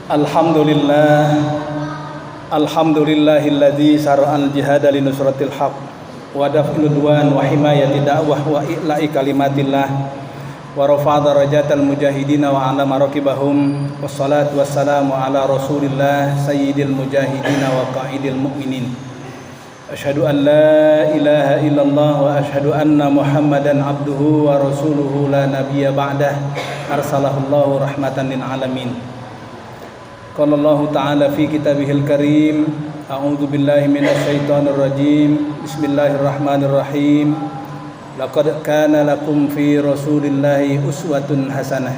Alhamdulillah, alhamdulillahilladzi syara'al jihada li nusratil haq wa daf'il udwan wa himayati da'wah wa i'la'i kalimatillah wa rafa'a darajatal mujahidin wa 'ala maraqibahum wassalatu wassalamu ala rasulillah sayyidil mujahidin wa qa'idil mu'minin. Asyhadu an la ilaha illallah wa asyhadu anna muhammadan abduhu wa rasuluhu la nabiyya ba'dah arsalahullahu rahmatan lil alamin. Qala Allah Ta'ala fi kitabihil karim, a'udzu billahi minasy syaithanir rajim. Bismillahirrahmanirrahim. Laqad kana lakum fi Rasulillahi uswatun hasanah.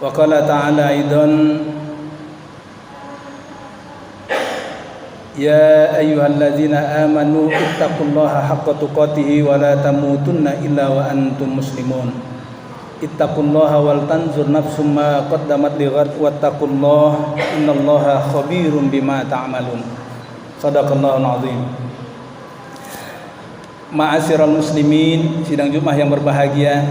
Wa qala ta'ala aidan, ya ayyuhalladzina amanu ittaqullaha haqqa tuqatih wa la tamutunna illa wa antum muslimun. Ittaqullaha wal tanzur nafsum ma qaddamat lighad wattaqullaha innallaha khabirum bima ta'malun. Shadaqallahul azim. Ma'asyiral muslimin, sidang Jumat yang berbahagia,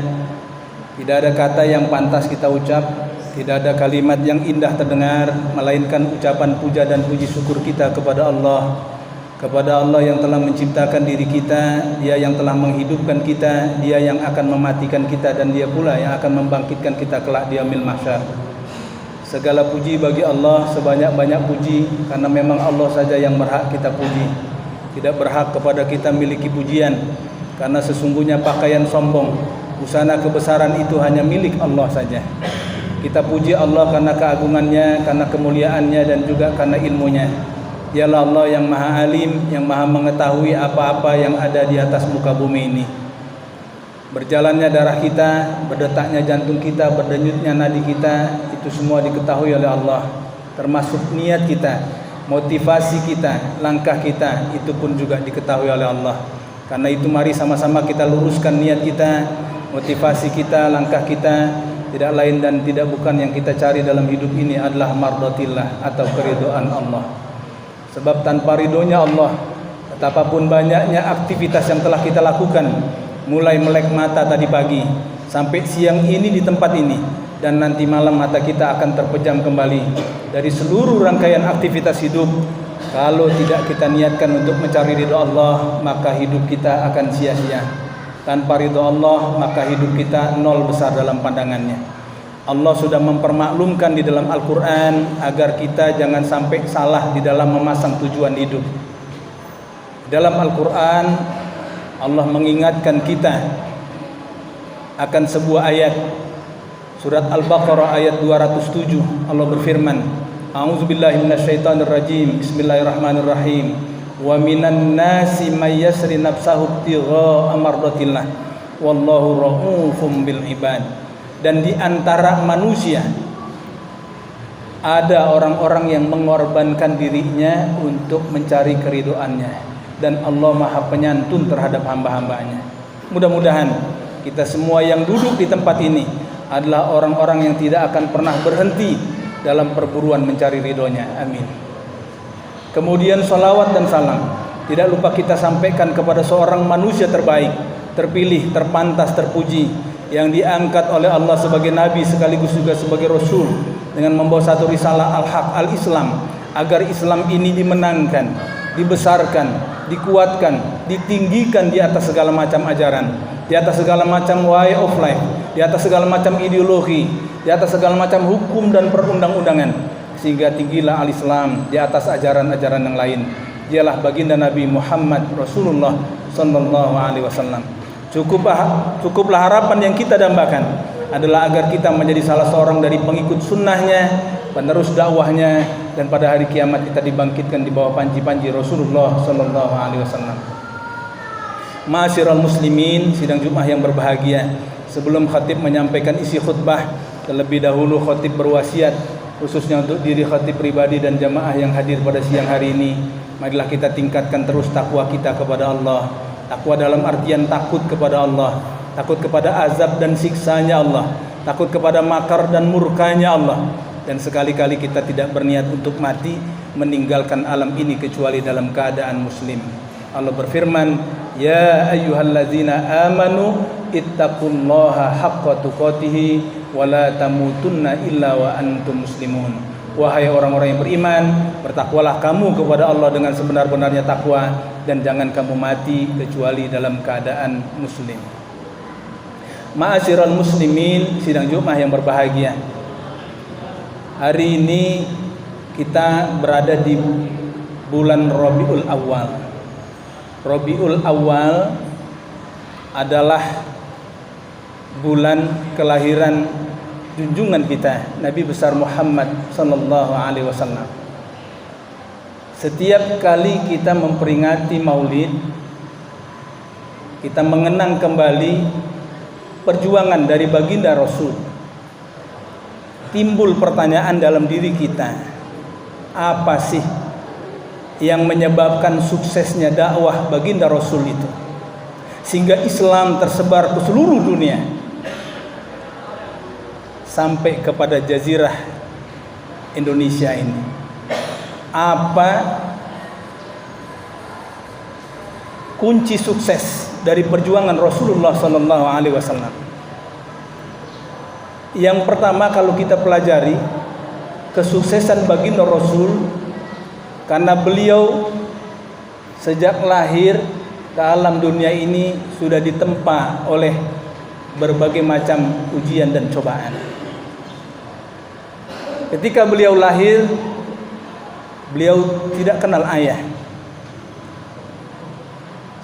tidak ada kata yang pantas kita ucap, tidak ada kalimat yang indah terdengar melainkan ucapan puja dan puji syukur kita kepada Allah yang telah menciptakan diri kita, Dia yang telah menghidupkan kita, Dia yang akan mematikan kita, dan Dia pula yang akan membangkitkan kita kelak di yaumil mahsyar. Segala puji bagi Allah, sebanyak-banyak puji, karena memang Allah saja yang berhak kita puji. Tidak berhak kepada kita miliki pujian, karena sesungguhnya pakaian sombong, busana kebesaran itu hanya milik Allah saja. Kita puji Allah karena keagungannya, karena kemuliaannya, dan juga karena ilmunya. Dialah Allah yang maha alim, yang maha mengetahui apa-apa yang ada di atas muka bumi ini. Berjalannya darah kita, berdetaknya jantung kita, berdenyutnya nadi kita, itu semua diketahui oleh Allah. Termasuk niat kita, motivasi kita, langkah kita, itu pun juga diketahui oleh Allah. Karena itu mari sama-sama kita luruskan niat kita, motivasi kita, langkah kita. Tidak lain dan tidak bukan yang kita cari dalam hidup ini adalah mardatillah atau keridhaan Allah. Sebab tanpa ridhonya Allah, betapapun banyaknya aktivitas yang telah kita lakukan, mulai melek mata tadi pagi sampai siang ini di tempat ini, dan nanti malam mata kita akan terpejam kembali dari seluruh rangkaian aktivitas hidup. Kalau tidak kita niatkan untuk mencari ridho Allah, maka hidup kita akan sia-sia. Tanpa ridho Allah, maka hidup kita nol besar dalam pandangannya. Allah sudah mempermaklumkan di dalam Al-Quran agar kita jangan sampai salah di dalam memasang tujuan hidup. Dalam Al-Quran, Allah mengingatkan kita akan sebuah ayat. Surat Al-Baqarah ayat 207, Allah berfirman, a'udzubillahi minasyaitonirrajim, bismillahirrahmanirrahim. Wa minan nasi may yasri nafsahu ibtigha'a mardatillah wallahu ra'ufum bil ibad. Dan di antara manusia ada orang-orang yang mengorbankan dirinya untuk mencari keridhoannya, dan Allah maha penyantun terhadap hamba-hambanya. Mudah-mudahan kita semua yang duduk di tempat ini adalah orang-orang yang tidak akan pernah berhenti dalam perburuan mencari ridhonya. Amin. Kemudian salawat dan salam tidak lupa kita sampaikan kepada seorang manusia terbaik, terpilih, terpantas, terpuji, yang diangkat oleh Allah sebagai Nabi sekaligus juga sebagai Rasul, dengan membawa satu risalah al-haq, al-Islam, agar Islam ini dimenangkan, dibesarkan, dikuatkan, ditinggikan di atas segala macam ajaran, di atas segala macam way of life, di atas segala macam ideologi, di atas segala macam hukum dan perundang-undangan, sehingga tinggilah al-Islam di atas ajaran-ajaran yang lain. Dialah baginda Nabi Muhammad Rasulullah sallallahu alaihi wasallam. Cukuplah harapan yang kita dambakan adalah agar kita menjadi salah seorang dari pengikut sunnahnya, penerus dakwahnya, dan pada hari kiamat kita dibangkitkan di bawah panji-panji Rasulullah sallallahu alaihi wasallam. Ma'asyiral muslimin, sidang Jumat yang berbahagia, sebelum khatib menyampaikan isi khutbah, terlebih dahulu khatib berwasiat khususnya untuk diri khatib pribadi dan jamaah yang hadir pada siang hari ini. Marilah kita tingkatkan terus takwa kita kepada Allah. Takwa dalam artian takut kepada Allah, takut kepada azab dan siksanya Allah, takut kepada makar dan murkanya Allah. Dan sekali-kali kita tidak berniat untuk mati meninggalkan alam ini kecuali dalam keadaan muslim. Allah berfirman, "Ya ayyuhalladzina amanu ittaqullaha haqqa tuqatih wa la tamutunna illa wa antum muslimun." Wahai orang-orang yang beriman, bertakwalah kamu kepada Allah dengan sebenar-benarnya takwa, dan jangan kamu mati kecuali dalam keadaan muslim. Ma'asyiral muslimin, sidang Jumat yang berbahagia. Hari ini kita berada di bulan Rabiul Awal. Rabiul Awal adalah bulan kelahiran junjungan kita Nabi besar Muhammad sallallahu alaihi wasallam. Setiap kali kita memperingati Maulid, kita mengenang kembali perjuangan dari baginda Rasul. Timbul pertanyaan dalam diri kita, apa sih yang menyebabkan suksesnya dakwah baginda Rasul itu, sehingga Islam tersebar ke seluruh dunia sampai kepada jazirah Indonesia ini? Apa kunci sukses dari perjuangan Rasulullah sallallahu alaihi wasallam? Yang pertama, kalau kita pelajari kesuksesan baginda Rasul, karena beliau sejak lahir ke alam dunia ini sudah ditempa oleh berbagai macam ujian dan cobaan. Ketika beliau lahir, beliau tidak kenal ayah.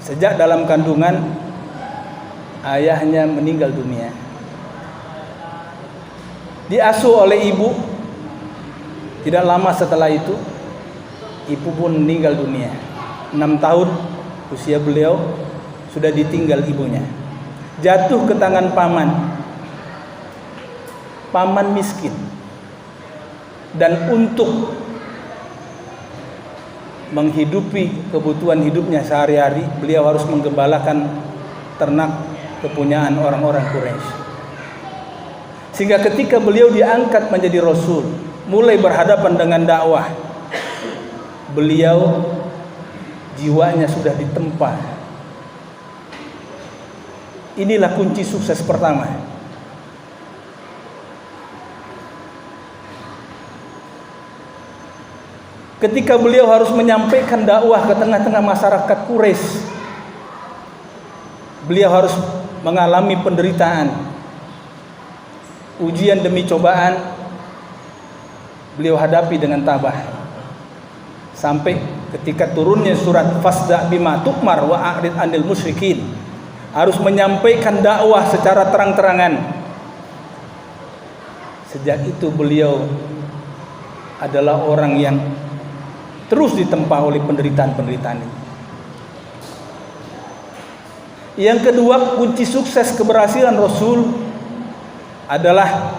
Sejak dalam kandungan, ayahnya meninggal dunia. Diasuh oleh ibu. Tidak lama setelah itu, ibu pun meninggal dunia. 6 tahun usia beliau sudah ditinggal ibunya. Jatuh ke tangan paman. Paman miskin. Dan untuk menghidupi kebutuhan hidupnya sehari-hari, beliau harus menggembalakan ternak kepunyaan orang-orang Quraisy. Sehingga ketika beliau diangkat menjadi Rasul, mulai berhadapan dengan dakwah, beliau jiwanya sudah ditempa. Inilah kunci sukses pertama. Ketika beliau harus menyampaikan dakwah ke tengah-tengah masyarakat Quraisy, beliau harus mengalami penderitaan, ujian demi cobaan. Beliau hadapi dengan tabah. Sampai ketika turunnya surat Fasda bima tu'mar wa a'rid 'anil musyrikin, harus menyampaikan dakwah secara terang-terangan. Sejak itu beliau adalah orang yang terus ditempa oleh penderitaan-penderitaan ini. Yang kedua, kunci sukses keberhasilan Rasul adalah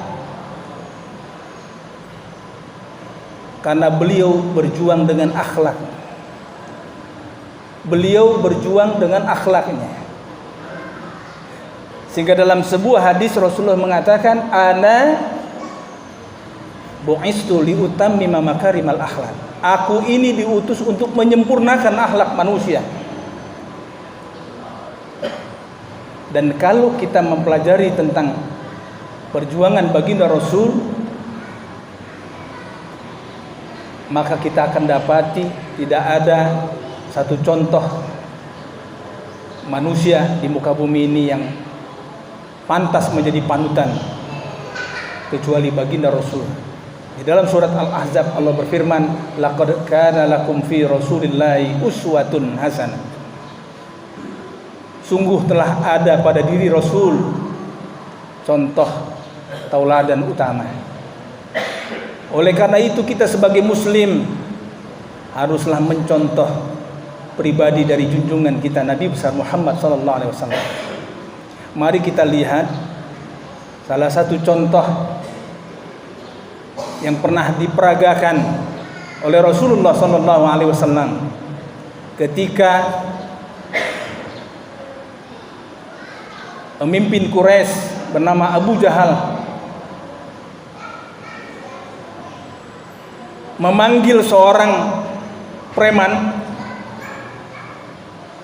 karena beliau berjuang dengan akhlak. Beliau berjuang dengan akhlaknya. Sehingga dalam sebuah hadis Rasulullah mengatakan, "Ana bu'istu liutammima makarimal akhlak." Aku ini diutus untuk menyempurnakan akhlak manusia. Dan kalau kita mempelajari tentang perjuangan baginda Rasul, maka kita akan dapati tidak ada satu contoh manusia di muka bumi ini yang pantas menjadi panutan kecuali baginda Rasul. Di dalam surat Al-Ahzab Allah berfirman, "Laqad kana lakum fi Rasulillahi uswatun hasanah." Sungguh telah ada pada diri Rasul contoh tauladan utama. Oleh karena itu kita sebagai muslim haruslah mencontoh pribadi dari junjungan kita Nabi besar Muhammad sallallahu alaihi wasallam. Mari kita lihat salah satu contoh yang pernah diperagakan oleh Rasulullah sallallahu alaihi wasallam ketika pemimpin Quraisy bernama Abu Jahal memanggil seorang preman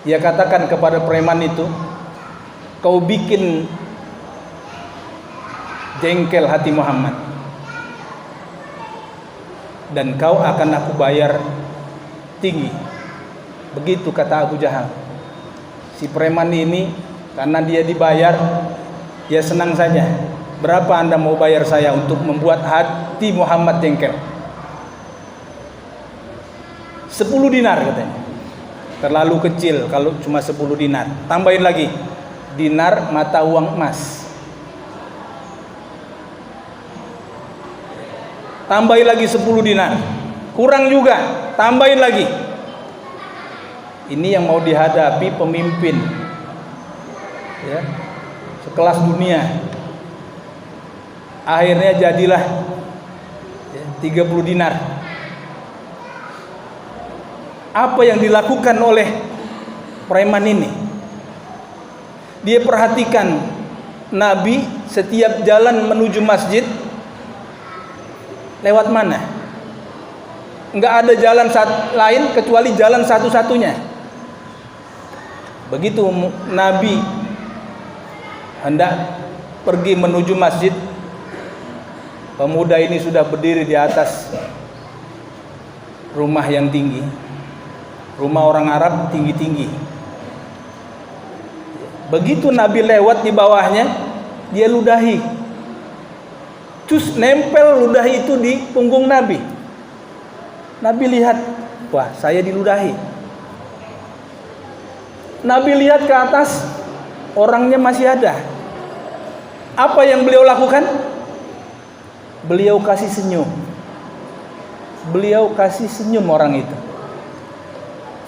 Dia katakan kepada preman itu, kau bikin jengkel hati Muhammad, dan kau akan aku bayar tinggi. Begitu kata Abu Jahal. Si preman ini karena dia dibayar, dia senang saja. Berapa Anda mau bayar saya untuk membuat hati Muhammad jengkel? 10 dinar katanya. Terlalu kecil kalau cuma 10 dinar. Tambahin lagi, dinar mata uang emas. Tambahin lagi 10 dinar. Kurang juga, tambahin lagi. Ini yang mau dihadapi pemimpin, ya, sekelas dunia. Akhirnya jadilah 30 dinar. Apa yang dilakukan oleh preman ini? Dia perhatikan Nabi setiap jalan menuju masjid lewat mana? Enggak ada jalan lain kecuali jalan satu-satunya. Begitu Nabi hendak pergi menuju masjid, pemuda ini sudah berdiri di atas rumah yang tinggi. Rumah orang Arab tinggi-tinggi. Begitu Nabi lewat di bawahnya, dia ludahi. Terus nempel ludahi itu di punggung Nabi. Nabi lihat, wah, saya diludahi. Nabi lihat ke atas, orangnya masih ada. Apa yang beliau lakukan? Beliau kasih senyum. Beliau kasih senyum orang itu.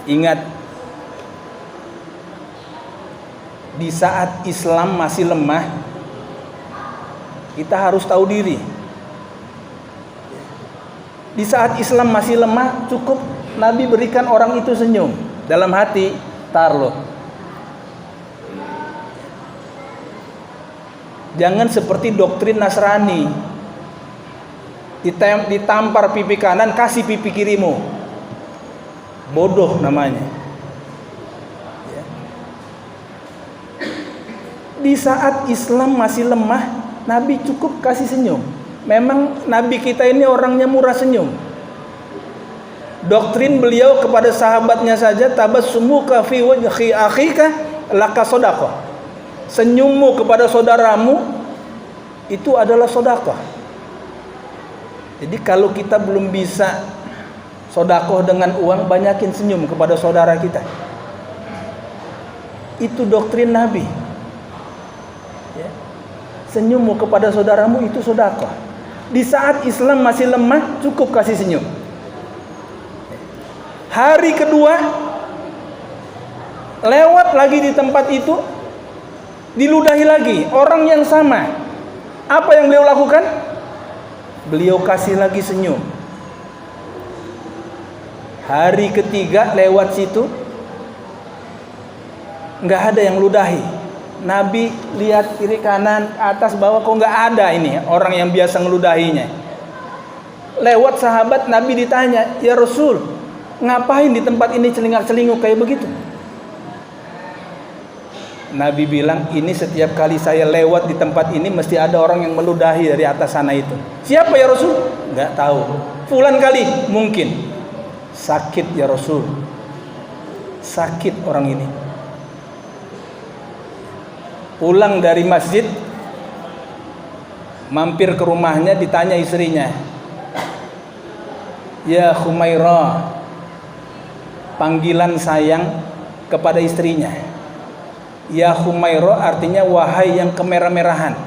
Ingat, di saat Islam masih lemah, kita harus tahu diri. Di saat Islam masih lemah, cukup Nabi berikan orang itu senyum. Dalam hati, tar loh, jangan seperti doktrin Nasrani, ditampar pipi kanan, kasih pipi kirimu. Bodoh namanya. Di saat Islam masih lemah, Nabi cukup kasih senyum. Memang Nabi kita ini orangnya murah senyum. Doktrin beliau kepada sahabatnya saja, tabassumuka fi wajhi akhika laka shadaqah. Senyummu kepada saudaramu itu adalah sedekah. Jadi kalau kita belum bisa sedekah dengan uang, banyakin senyum kepada saudara kita. Itu doktrin Nabi. Ya. Senyummu kepada saudaramu itu sedekah. Di saat Islam masih lemah, cukup kasih senyum. Hari kedua, lewat lagi di tempat itu, diludahi lagi orang yang sama. Apa yang beliau lakukan? Beliau kasih lagi senyum. Hari ketiga lewat situ, nggak ada yang ludahi. Nabi lihat kiri kanan atas bawah, kok nggak ada ini orang yang biasa ngeludahinya. Lewat sahabat, Nabi ditanya, ya Rasul, ngapain di tempat ini celingak-celinguk kayak begitu? Nabi bilang, ini setiap kali saya lewat di tempat ini mesti ada orang yang meludahi dari atas sana itu. Siapa ya Rasul? Nggak tahu. Fulan kali, mungkin. Sakit ya Rasul, sakit orang ini. Pulang dari masjid, mampir ke rumahnya, ditanya istrinya, ya Khumairah, panggilan sayang kepada istrinya. Ya Khumairah artinya wahai yang kemerah-merahan.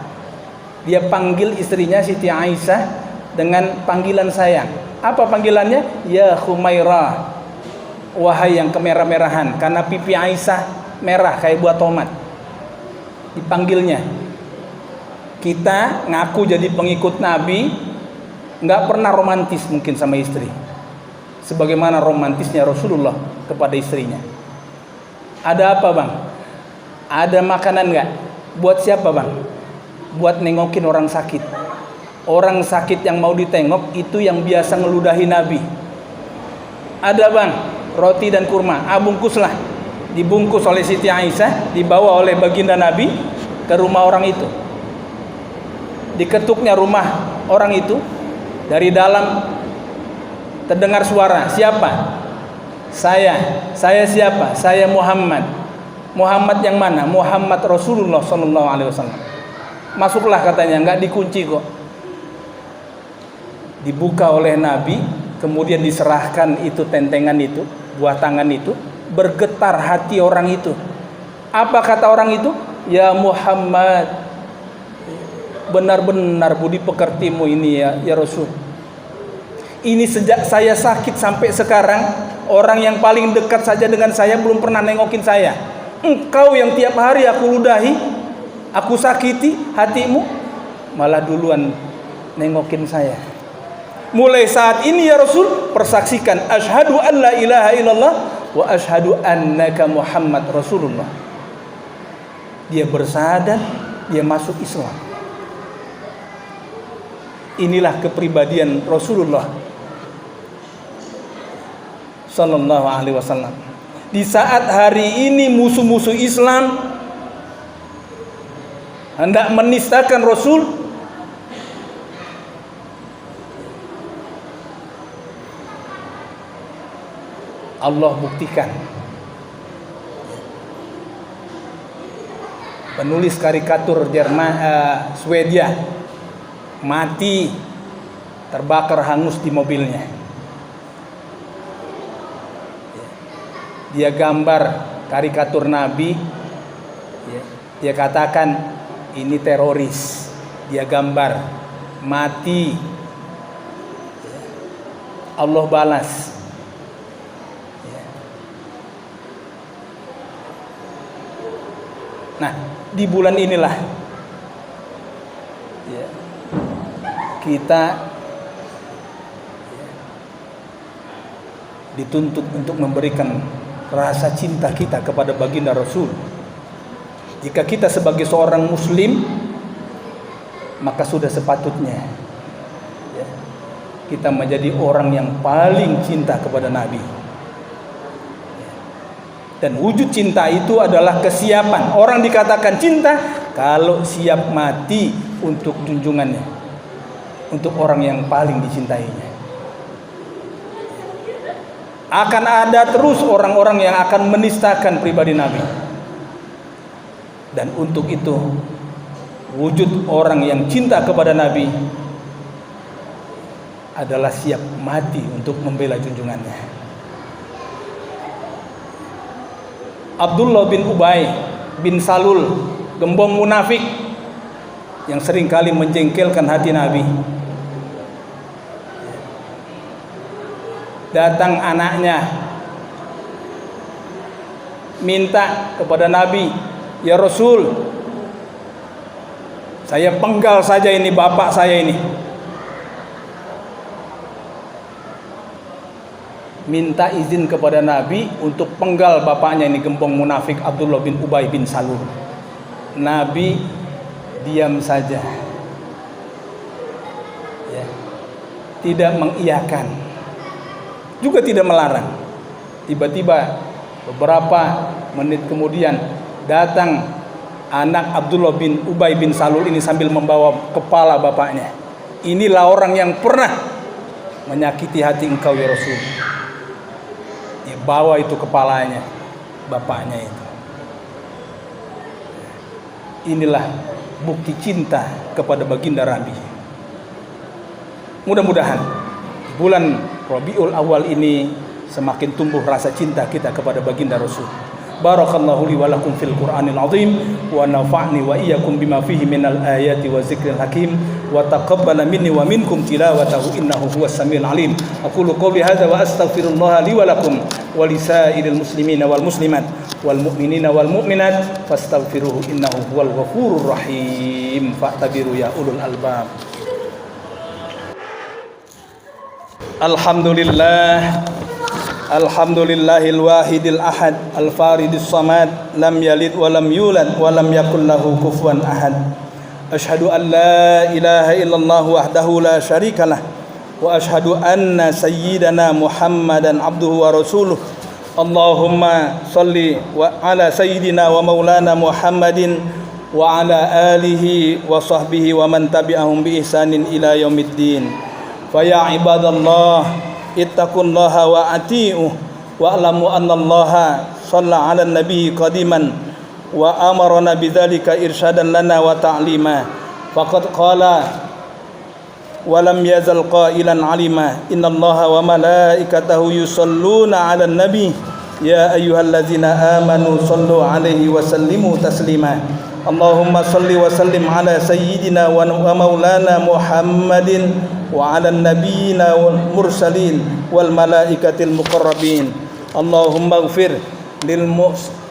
Dia panggil istrinya Siti Aisyah dengan panggilan sayang. Apa panggilannya? Ya Khumairah, wahai yang kemerah-merahan. Karena pipi Aisyah merah kayak buah tomat. Dipanggilnya. Kita ngaku jadi pengikut Nabi, nggak pernah romantis mungkin sama istri, sebagaimana romantisnya Rasulullah kepada istrinya. Ada apa bang? Ada makanan nggak? Buat siapa bang? Buat nengokin orang sakit. Orang sakit yang mau ditengok itu yang biasa ngeludahi Nabi. Ada bang, roti dan kurma, bungkuslah. dibungkus oleh Siti Aisyah, dibawa oleh baginda Nabi ke rumah orang itu. Diketuknya rumah orang itu, dari dalam terdengar suara, "Siapa?" Saya siapa? Saya Muhammad. Muhammad yang mana? Muhammad Rasulullah sallallahu alaihi wasallam. Masuklah katanya, enggak dikunci kok. Dibuka oleh Nabi, kemudian diserahkan itu tentengan itu, buah tangan itu, bergetar hati orang itu. Apa kata orang itu? "Ya Muhammad, benar-benar budi pekertimu ini ya Rasul. Ini sejak saya sakit sampai sekarang, orang yang paling dekat saja dengan saya belum pernah nengokin saya. Engkau yang tiap hari aku ludahi, aku sakiti hatimu, malah duluan nengokin saya. Mulai saat ini ya Rasul, persaksikan asyhadu an la ilaha illallah wa asyhadu annaka Muhammad Rasulullah." Dia bersahadat, dia masuk Islam. Inilah kepribadian Rasulullah sallallahu alaihi wasallam. Di saat hari ini musuh-musuh Islam hendak menistakan Rasul, Allah buktikan. Penulis karikatur Swedia mati, terbakar hangus di mobilnya. Dia gambar karikatur Nabi, dia katakan ini teroris. Dia gambar mati, Allah balas. Nah, di bulan inilah kita dituntut untuk memberikan rasa cinta kita kepada baginda Rasul. Jika kita sebagai seorang muslim, maka sudah sepatutnya kita menjadi orang yang paling cinta kepada Nabi. Dan wujud cinta itu adalah kesiapan. Orang dikatakan cinta kalau siap mati untuk junjungannya, untuk orang yang paling dicintainya. Akan ada terus orang-orang yang akan menistakan pribadi Nabi. Dan untuk itu, wujud orang yang cinta kepada Nabi adalah siap mati untuk membela junjungannya. Abdullah bin Ubay bin Salul, gembong munafik yang sering kali menjengkelkan hati Nabi. Datang anaknya minta kepada Nabi, "Ya Rasul, saya penggal saja ini bapak saya ini." Minta izin kepada Nabi untuk penggal bapaknya ini, gembong munafik Abdullah bin Ubay bin Salul. Nabi diam saja, tidak mengiyakan, juga tidak melarang. Tiba-tiba beberapa menit kemudian datang anak Abdullah bin Ubay bin Salul ini sambil membawa kepala bapaknya. "Inilah orang yang pernah menyakiti hati engkau ya Rasul." Dia bawa itu kepalanya bapaknya itu. Inilah bukti cinta kepada baginda Nabi. Mudah-mudahan bulan Rabiul Awal ini semakin tumbuh rasa cinta kita kepada baginda Rasul. Barakallahu li wa lakum fil Qur'anil azim wa nafa'ni wa iyyakum bima fihi minal ayati wa zikril hakim wa taqabbala minni wa minkum tilawatahu innahu huwas samiul alim. Aqulu qouli hadza wa astaghfirullah li wa lakum wa lisairil muslimina wal muslimat wal mu'minina wal mu'minat fastaghfiruhu innahu huwal ghafurur rahim. Fa'tabiru ya ulul albab. Alhamdulillah, alhamdulillahil wahidil ahad, al-faridis samad, lam yalid wa lam yulad wa lam yakul lahu kufuwan ahad. Asyhadu an la ilaha illallah wahdahu la syarikalah wa asyhadu anna sayyidana Muhammadan abduhu wa rasuluh Allahumma salli ala sayyidina wa maulana Muhammadin wa ala alihi wa sahbihi wa man tabi'ahum bi ihsanin ila yaumiddin. Fa ya ibadallah ittaqullaha wa ati'uh wa alamu annallaha shalla 'alan nabi qadiman wa amarna bidzalika irsyadan lana wa ta'lima. Faqad qala wa lam yazal qailan 'alima innallaha wa malaikatahu yusholluna 'alan nabi ya ayyuhalladzina amanu shallu 'alaihi wa sallimu taslima. Allahumma shalli wa sallim ala sayyidina wa maulana Muhammadin wa ala nabiyina wal mursalin wal malaikatil muqarrabin. Allahumma ighfir lil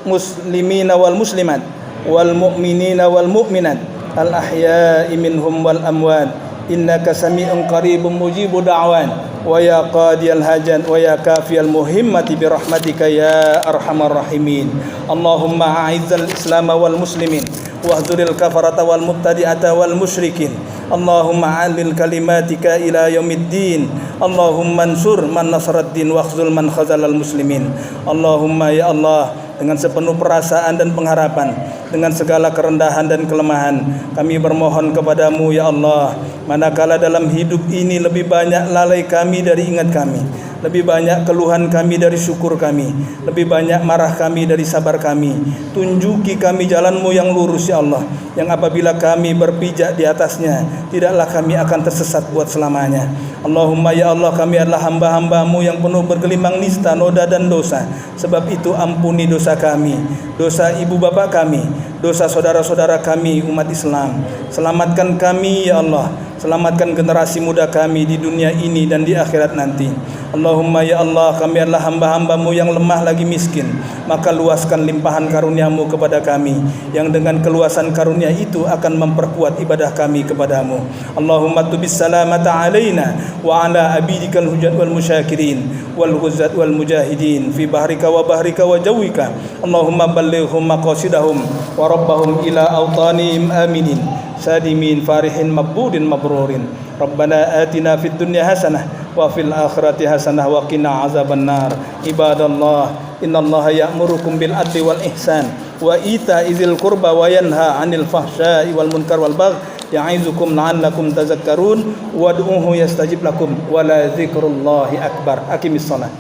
muslimina wal muslimat wal mu'minina wal mu'minat al ahya'i minhum wal amwat innaka sami'un qaribun mujibu da'wan wa ya qadiyal hajat wa ya kafiyal muhimmati bi rahmatika ya arhamar rahimin. Allahumma a'izzal islam wal muslimin wahdzuril kafarata wal mubtadi'ata wal musyrikin. Allahumma 'alil kalimatika ila yaumiddin. Allahumma ansur man nasaraddin wakhzul man khazalal muslimin. Allahumma ya Allah, dengan sepenuh perasaan dan pengharapan, dengan segala kerendahan dan kelemahan, kami bermohon kepadamu ya Allah, manakala dalam hidup ini lebih banyak lalai kami dari ingat kami, lebih banyak keluhan kami dari syukur kami, lebih banyak marah kami dari sabar kami, tunjuki kami jalanmu yang lurus ya Allah, yang apabila kami berpijak di atasnya, tidaklah kami akan tersesat buat selamanya. Allahumma ya Allah, kami adalah hamba-hambamu yang penuh bergelimang nista, noda dan dosa. Sebab itu ampuni dosa kami, dosa ibu bapa kami, dosa saudara-saudara kami umat Islam. Selamatkan kami ya Allah, selamatkan generasi muda kami di dunia ini dan di akhirat nanti. Allahumma ya Allah, kami adalah hamba-hambamu yang lemah lagi miskin, maka luaskan limpahan karuniamu kepada kami, yang dengan keluasan karunia itu akan memperkuat ibadah kami kepadamu. Allahumma tubis salamata alaina wa ala abidikal hujat wal musyakirin wal huzat wal mujahidin fi bahrika wa bahrika wa jawika. Allahumma ballighhum maqasidahum wa rabbahum ila awtanihim aminin sadimin farihin mabudin mabrurin. Rabbana atina fid dunya hasanah wa fil akhirati hasanah wa qina azaban nar. Ibadallah, innallaha ya'murukum bil adli wal ihsan wa ita'izil qurba wa yanha 'anil fahsya'i wal munkar wal baghi ya'izukum la'allakum tazakkarun wad'uhu yastajib lakum wa la dzikrullahi akbar. Aqimis shalah.